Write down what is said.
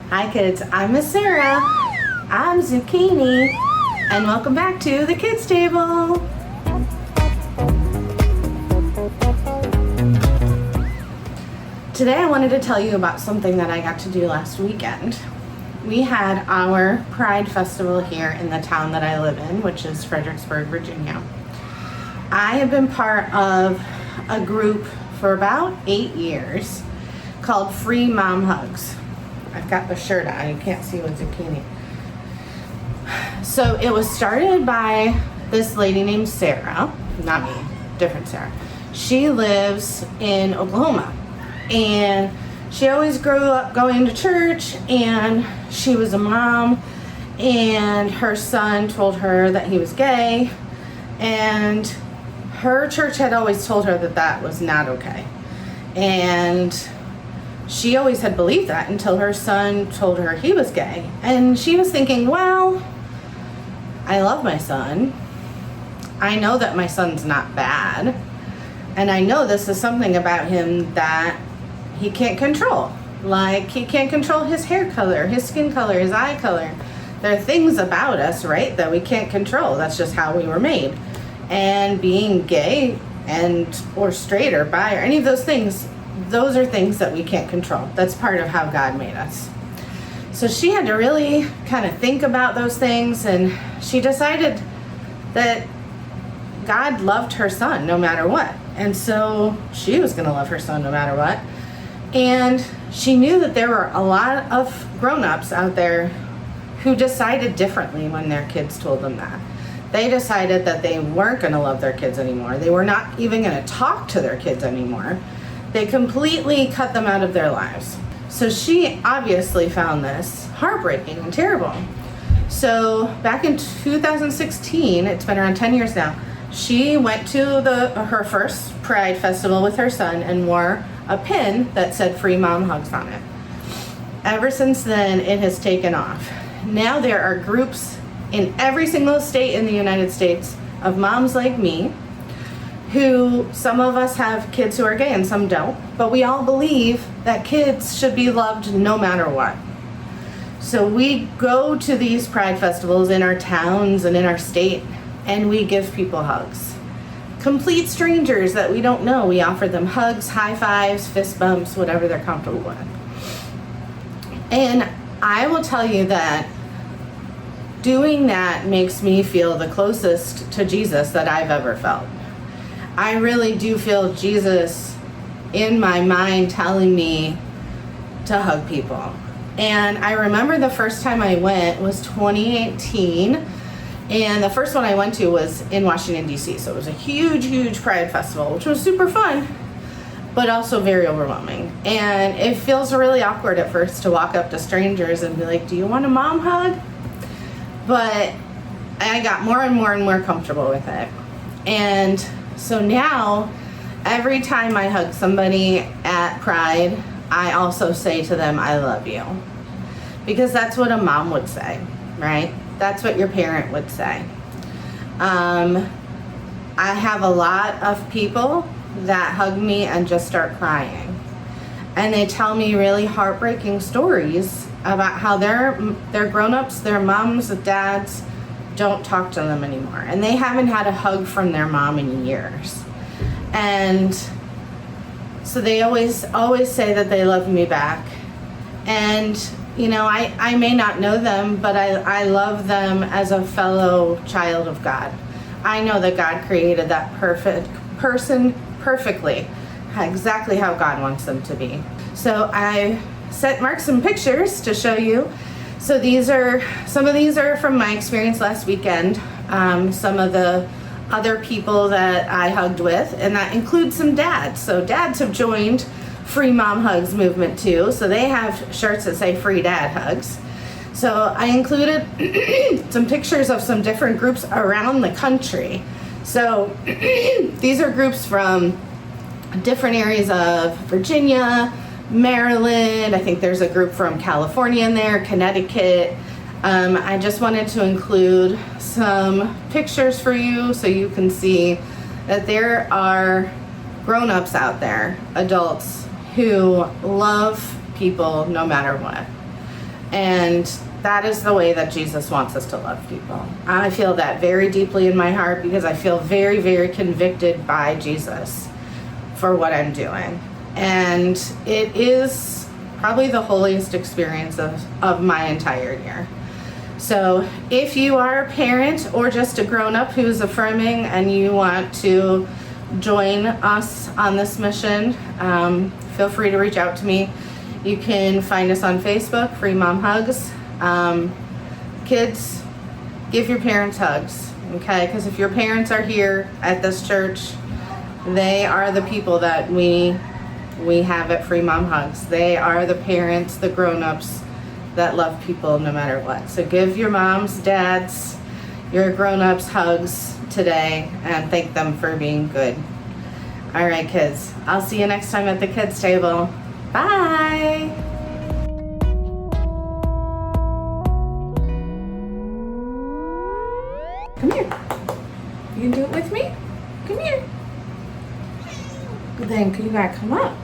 Hi kids, I'm Miss Sarah. I'm Zucchini, and welcome back to the Kids Table. Today I wanted to tell you about something that I got to do last weekend. We had our Pride Festival here in the town that I live in, which is Fredericksburg, Virginia. I have been part of a group for about 8 years called Free Mom Hugs. I've got the shirt on, you can't see with Zucchini. So it was started by this lady named Sarah, not me, different Sarah. She lives in Oklahoma, and she always grew up going to church, and she was a mom, and her son told her that he was gay, and her church had always told her that that was not okay. And she always had believed that until her son told her he was gay. And she was thinking, well, I love my son. I know that my son's not bad. And I know this is something about him that he can't control. Like, he can't control his hair color, his skin color, his eye color. There are things about us, right, that we can't control. That's just how we were made. And being gay or straight or bi or any of those things, those are things that we can't control. That's part of how God made us. So she had to really kind of think about those things, and she decided that God loved her son no matter what. And so she was going to love her son no matter what. And she knew that there were a lot of grown-ups out there who decided differently when their kids told them that. They decided that they weren't going to love their kids anymore. They were not even going to talk to their kids anymore. They completely cut them out of their lives. So she obviously found this heartbreaking and terrible. So back in 2016, it's been around 10 years now, she went to her first Pride Festival with her son and wore a pin that said Free Mom Hugs on it. Ever since then, it has taken off. Now there are groups in every single state in the United States of moms like me, who some of us have kids who are gay and some don't, but we all believe that kids should be loved no matter what. So we go to these Pride festivals in our towns and in our state, and we give people hugs. Complete strangers that we don't know, we offer them hugs, high fives, fist bumps, whatever they're comfortable with. And I will tell you that doing that makes me feel the closest to Jesus that I've ever felt. I really do feel Jesus in my mind telling me to hug people. And I remember the first time I went was 2018, and the first one I went to was in Washington, D.C. So it was a huge, huge Pride Festival, which was super fun, but also very overwhelming. And it feels really awkward at first to walk up to strangers and be like, do you want a mom hug? But I got more and more and more comfortable with it. And so now, every time I hug somebody at Pride, I also say to them, I love you. Because that's what a mom would say, right? That's what your parent would say. I have a lot of people that hug me and just start crying. And they tell me really heartbreaking stories about how their grown-ups, their moms, dads, don't talk to them anymore, and they haven't had a hug from their mom in years. And so they always say that they love me back. And you know, I may not know them, but I love them as a fellow child of God. I know that God created that perfect person perfectly, exactly how God wants them to be. So I marked some pictures to show you. So some of these are from my experience last weekend. Some of the other people that I hugged with, and that includes some dads. So dads have joined Free Mom Hugs movement too. So they have shirts that say Free Dad Hugs. So I included some pictures of some different groups around the country. So these are groups from different areas of Virginia, Maryland. I think there's a group from California in there, Connecticut. I just wanted to include some pictures for you so you can see that there are grown-ups out there, adults, who love people no matter what. And that is the way that Jesus wants us to love people. I feel that very deeply in my heart because I feel very, very convicted by Jesus for what I'm doing. And it is probably the holiest experience of my entire year. So if you are a parent or just a grown-up who's affirming and you want to join us on this mission, feel free to reach out to me. You can find us on Facebook, Free Mom Hugs. Kids, give your parents hugs, okay? Because if your parents are here at this church, they are the people that we have at Free Mom Hugs. They are the parents, the grown-ups that love people no matter what. So give your moms, dads, your grown-ups hugs today and thank them for being good. All right, kids. I'll see you next time at the kids' table. Bye. Come here. You can do it with me? Come here. Then you gotta come up.